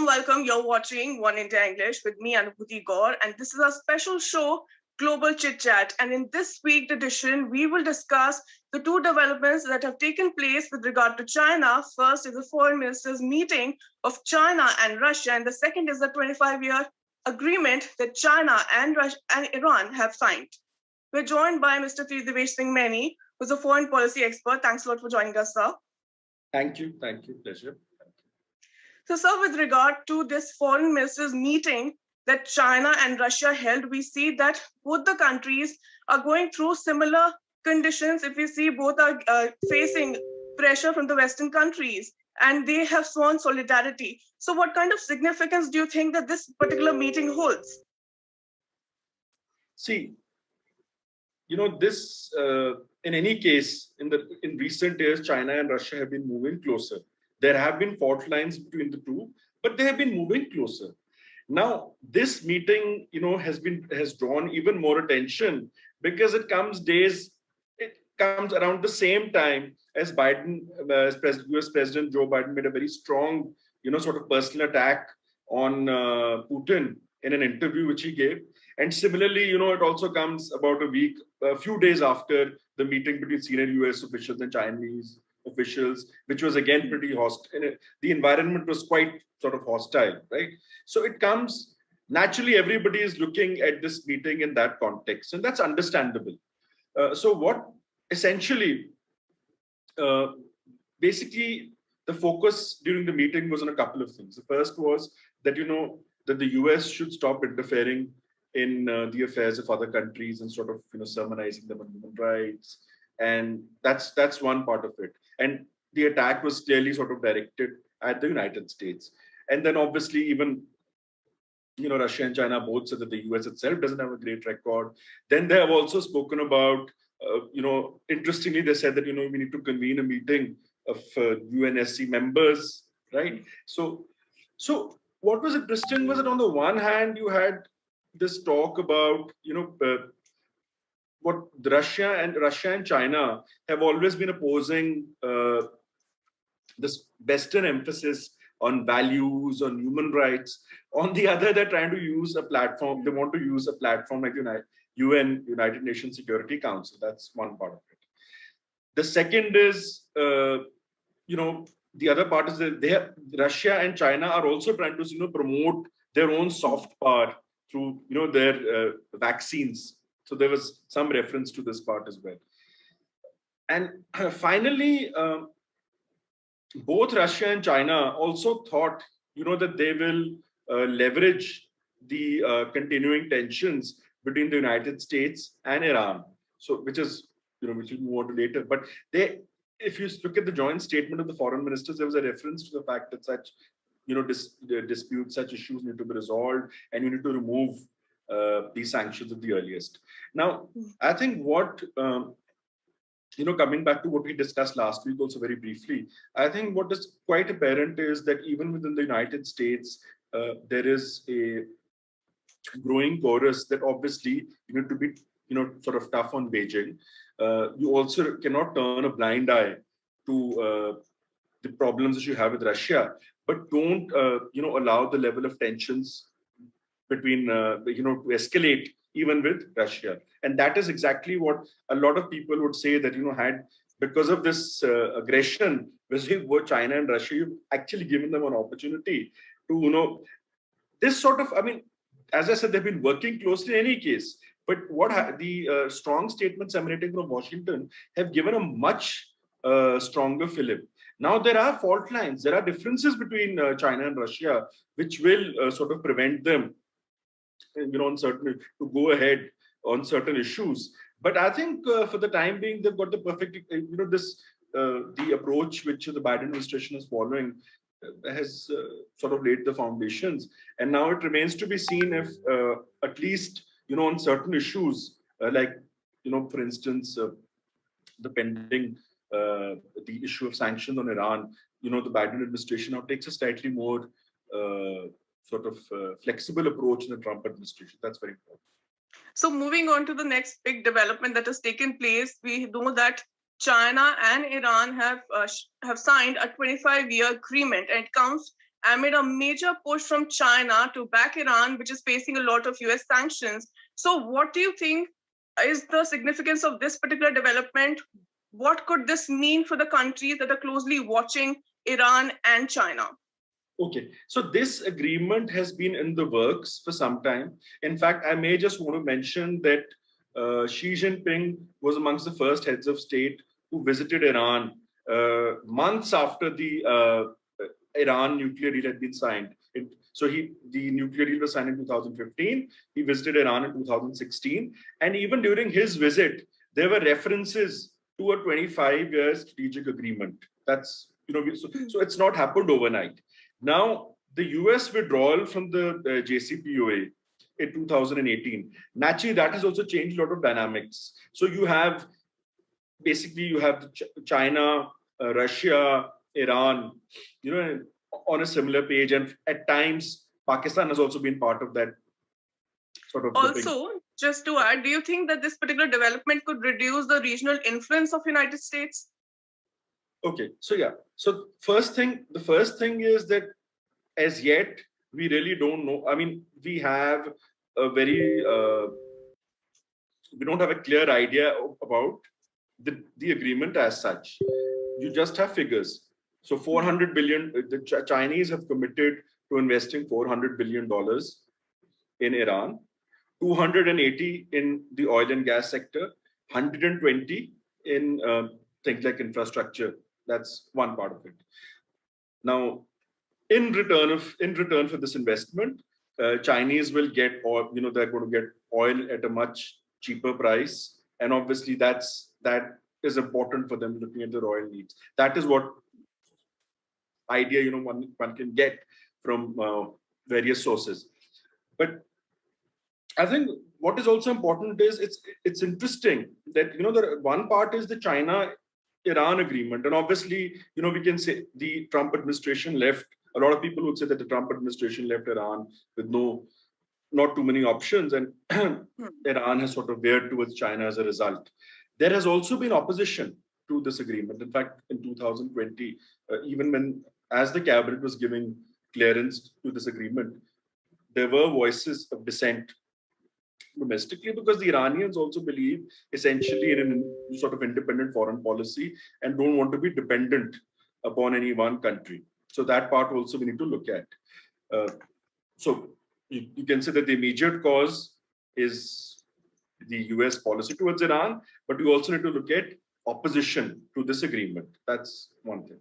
welcome. You're watching One India English with me, Anubhuti Gaur, and this is a special show, Global Chit-Chat. And in this week's edition, we will discuss the two developments that have taken place with regard to China. First is the Foreign Ministers meeting of China and Russia, and the second is the 25-year agreement that China and Iran have signed. We're joined by Mr. Devesh Singh Maini, who's a foreign policy expert. Thanks a lot for joining us, sir. Thank you, pleasure. So, sir, with regard to this foreign ministers meeting that China and Russia held, we see that both the countries are going through similar conditions. If we see both are facing pressure from the Western countries, and they have sworn solidarity. So what kind of significance do you think that this particular meeting holds? See, this, in any case, in recent years, China and Russia have been moving closer. There have been fault lines between the two, but they have been moving closer. Now, this meeting, has drawn even more attention because it comes around the same time as US President Joe Biden made a very strong, sort of personal attack on Putin in an interview which he gave. And similarly, it also comes about a few days after the meeting between senior US officials and Chinese officials, which was again pretty hostile. The environment was quite sort of hostile, right? So it comes, naturally, everybody is looking at this meeting in that context, and that's understandable. So what essentially, basically, the focus during the meeting was on a couple of things. The first was that, that the US should stop interfering in the affairs of other countries and sort of, sermonizing them on human rights. And that's one part of it. And the attack was clearly sort of directed at the United States. And then obviously even, Russia and China both said that the US itself doesn't have a great record. Then they have also spoken about, interestingly, they said that, we need to convene a meeting of UNSC members, right? So what was interesting was that on the one hand, you had this talk about, what Russia and China have always been opposing this Western emphasis on values, on human rights. On the other, they're trying to use a platform. They want to use a platform like UN, United Nations Security Council. That's one part of it. The second is, the other part is that Russia and China are also trying to, promote their own soft power through, their vaccines. So there was some reference to this part as well. And finally, both Russia and China also thought, that they will leverage the continuing tensions between the United States and Iran. So, which is, which we'll move on to later. But if you look at the joint statement of the foreign ministers, there was a reference to the fact that such, disputes, such issues need to be resolved, and you need to remove these sanctions at the earliest. Now, I think what, coming back to what we discussed last week also very briefly, I think what is quite apparent is that even within the United States, there is a growing chorus that obviously you need to be, sort of tough on Beijing. You also cannot turn a blind eye to the problems that you have with Russia, but don't, allow the level of tensions between, to escalate even with Russia. And that is exactly what a lot of people would say that, had, because of this aggression between both China and Russia, you've actually given them an opportunity to, this sort of, as I said, they've been working closely in any case. But what the strong statements emanating from Washington have given a much stronger fillip. Now, there are fault lines. There are differences between China and Russia, which will sort of prevent them, to go ahead on certain issues. But I think for the time being, they've got the perfect, the approach which the Biden administration is following has sort of laid the foundations. And now it remains to be seen if at least, on certain issues, like, for instance, the pending, the issue of sanctions on Iran, the Biden administration now takes a slightly more sort of flexible approach in the Trump administration. That's very important. So moving on to the next big development that has taken place, we know that China and Iran have signed a 25-year agreement, and it comes amid a major push from China to back Iran, which is facing a lot of US sanctions. So what do you think is the significance of this particular development? What could this mean for the countries that are closely watching Iran and China? Okay, so this agreement has been in the works for some time. In fact, I may just want to mention that Xi Jinping was amongst the first heads of state who visited Iran months after the Iran nuclear deal had been signed. The nuclear deal was signed in 2015. He visited Iran in 2016. And even during his visit, there were references to a 25-year strategic agreement. That's, so it's not happened overnight. Now, the US withdrawal from the JCPOA in 2018, naturally, that has also changed a lot of dynamics. So you have China, Russia, Iran, on a similar page. And at times, Pakistan has also been part of that sort of. Also, just to add, do you think that this particular development could reduce the regional influence of United States? Okay, so yeah. So the first thing is that as yet, we really don't know. I mean, we have a very, we don't have a clear idea about the agreement as such. You just have figures. So 400 billion, the Chinese have committed to investing $400 billion in Iran, 280 in the oil and gas sector, 120 in things like infrastructure. That's one part of it. Now, in return for this investment, Chinese will get oil. They're going to get oil at a much cheaper price, and obviously that is important for them looking at their oil needs. That is what idea one can get from various sources. But I think what is also important is it's interesting that the one part is the China-Iran agreement, and obviously we can say the Trump administration left. A lot of people would say that the Trump administration left Iran with not too many options, and Iran has sort of veered towards China as a result. There has also been opposition to this agreement. In fact, in 2020, even as the cabinet was giving clearance to this agreement, there were voices of dissent domestically, because the Iranians also believe essentially in a sort of independent foreign policy and don't want to be dependent upon any one country. So that part also we need to look at. So you can say that the immediate cause is the US policy towards Iran, but we also need to look at opposition to this agreement. That's one thing.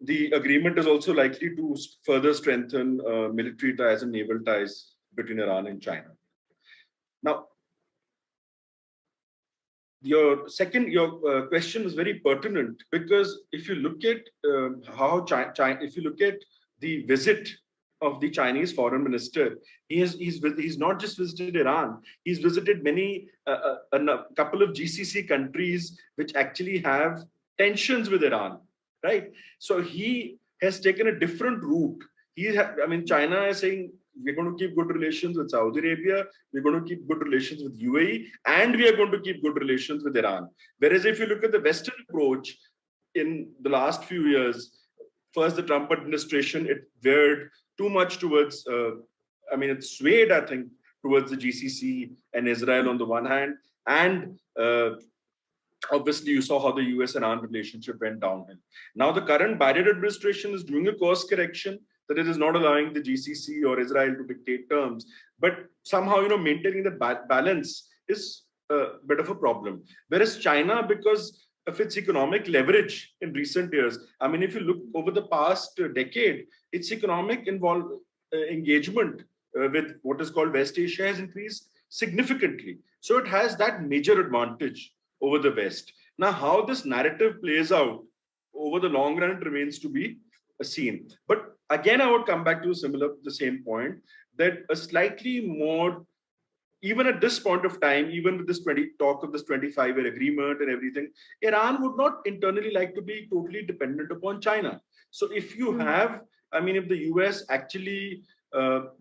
The agreement is also likely to further strengthen military ties and naval ties between Iran and China. Now, your question is very pertinent, because if you look at if you look at the visit of the Chinese foreign minister, he's not just visited Iran. He's visited a couple of GCC countries which actually have tensions with Iran, right? So he has taken a different route. China is saying, we're going to keep good relations with Saudi Arabia, we're going to keep good relations with UAE, and we are going to keep good relations with Iran. Whereas if you look at the Western approach in the last few years, first the Trump administration, it veered too much towards, it swayed, I think, towards the GCC and Israel on the one hand, and obviously you saw how the US-Iran relationship went downhill. Now the current Biden administration is doing a course correction, that it is not allowing the GCC or Israel to dictate terms, but somehow maintaining the balance is a bit of a problem. Whereas China, because of its economic leverage in recent years, if you look over the past decade, its economic engagement with what is called West Asia has increased significantly. So it has that major advantage over the West. Now, how this narrative plays out over the long run remains to be seen. But again, I would come back to the same point, that a slightly more, even at this point of time, even with this talk of this 25-year agreement and everything, Iran would not internally like to be totally dependent upon China. So if you have, if the US actually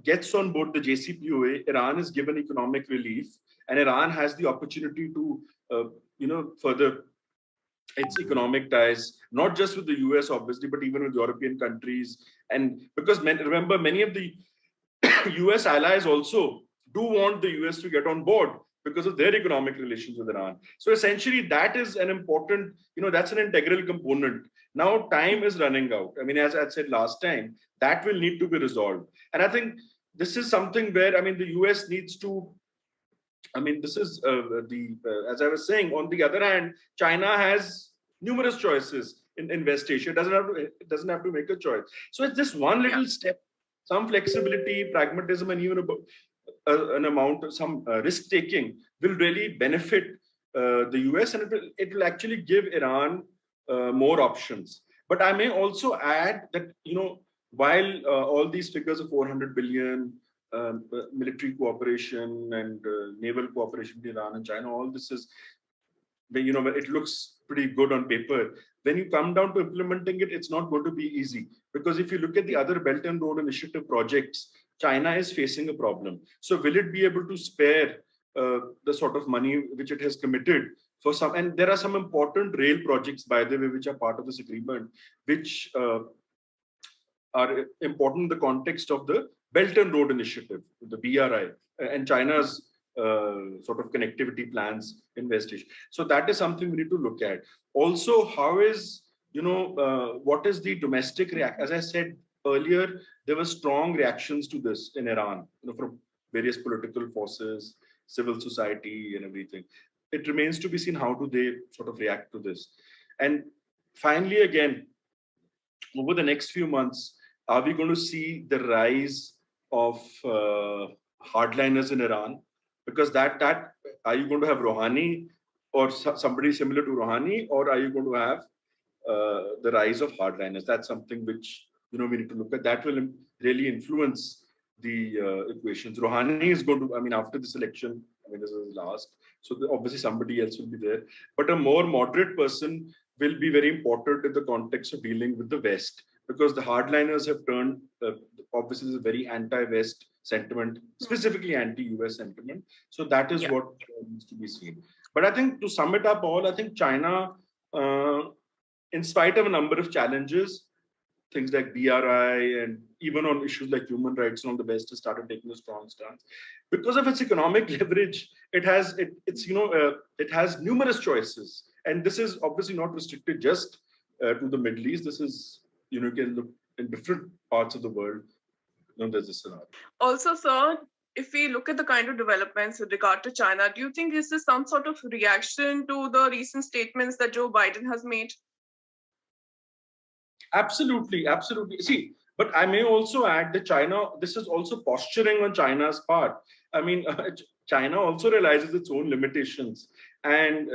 gets on board the JCPOA, Iran is given economic relief, and Iran has the opportunity to, further its economic ties, not just with the US, obviously, but even with European countries. And because remember, many of the US allies also do want the US to get on board because of their economic relations with Iran. So essentially, that is an important, that's an integral component. Now, time is running out. I mean, as I said last time, that will need to be resolved. And I think this is something where, the US needs to, this is as I was saying, on the other hand, China has numerous choices in West Asia. It doesn't have to make a choice. So it's just one little step, some flexibility, pragmatism, and even an amount of some risk taking will really benefit the US, and it will actually give Iran more options. But I may also add that, while all these figures of 400 billion, military cooperation and naval cooperation with Iran and China, all this is, it looks pretty good on paper. When you come down to implementing it, it's not going to be easy. Because if you look at the other Belt and Road Initiative projects, China is facing a problem. So will it be able to spare the sort of money which it has committed for some? And there are some important rail projects, by the way, which are part of this agreement, which are important in the context of the Belt and Road Initiative, the BRI, and China's sort of connectivity plans in West Asia. So that is something we need to look at. Also, how is, what is the domestic reaction? As I said earlier, there were strong reactions to this in Iran, from various political forces, civil society, and everything. It remains to be seen how do they sort of react to this. And finally, again, over the next few months, are we going to see the rise of hardliners in Iran? Because that are you going to have Rouhani or somebody similar to Rouhani, or are you going to have the rise of hardliners? That's something which we need to look at. That will really influence the equations. Rouhani is going to, after this election, this is last, so obviously somebody else will be there. But a more moderate person will be very important in the context of dealing with the West, because the hardliners have turned, obviously, is a very anti-West sentiment, specifically anti-US sentiment. So that is what needs to be seen. But I think to sum it up all, I think China, in spite of a number of challenges, things like BRI and even on issues like human rights, the West has started taking a strong stance. Because of its economic leverage, it has numerous choices. And this is obviously not restricted just to the Middle East. This is, you can look in different parts of the world. There's this scenario. Also, sir, if we look at the kind of developments with regard to China, do you think this is some sort of reaction to the recent statements that Joe Biden has made? Absolutely, absolutely. See, but I may also add that China, this is also posturing on China's part. China also realizes its own limitations. And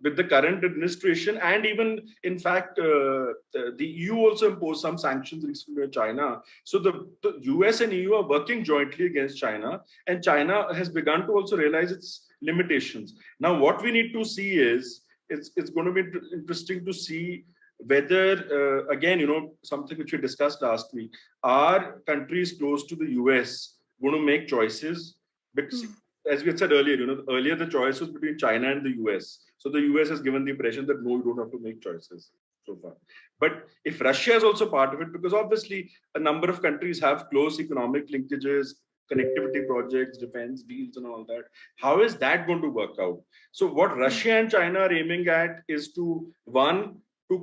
with the current administration, and even, in fact, the EU also imposed some sanctions recently on China. So the US and EU are working jointly against China, and China has begun to also realize its limitations. Now, what we need to see is, it's going to be interesting to see whether, again, something which we discussed last week, are countries close to the US going to make choices? Because, as we had said earlier, earlier the choice was between China and the US. So the US has given the impression that no, you don't have to make choices so far. But if Russia is also part of it, because obviously a number of countries have close economic linkages, connectivity projects, defense deals, and all that, how is that going to work out? So what Russia and China are aiming at is to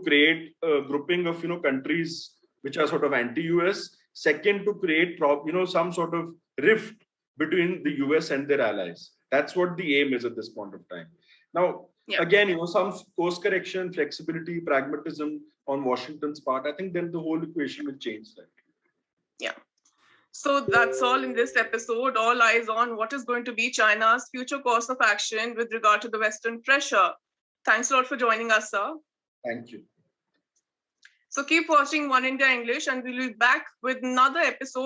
create a grouping of countries which are sort of anti-US. Second, to create some sort of rift between the US and their allies. That's what the aim is at this point of time. Now, again, some course correction, flexibility, pragmatism on Washington's part. I think then the whole equation will change that. Yeah. So that's all in this episode. All eyes on what is going to be China's future course of action with regard to the Western pressure. Thanks a lot for joining us, sir. Thank you. So keep watching One India English, and we'll be back with another episode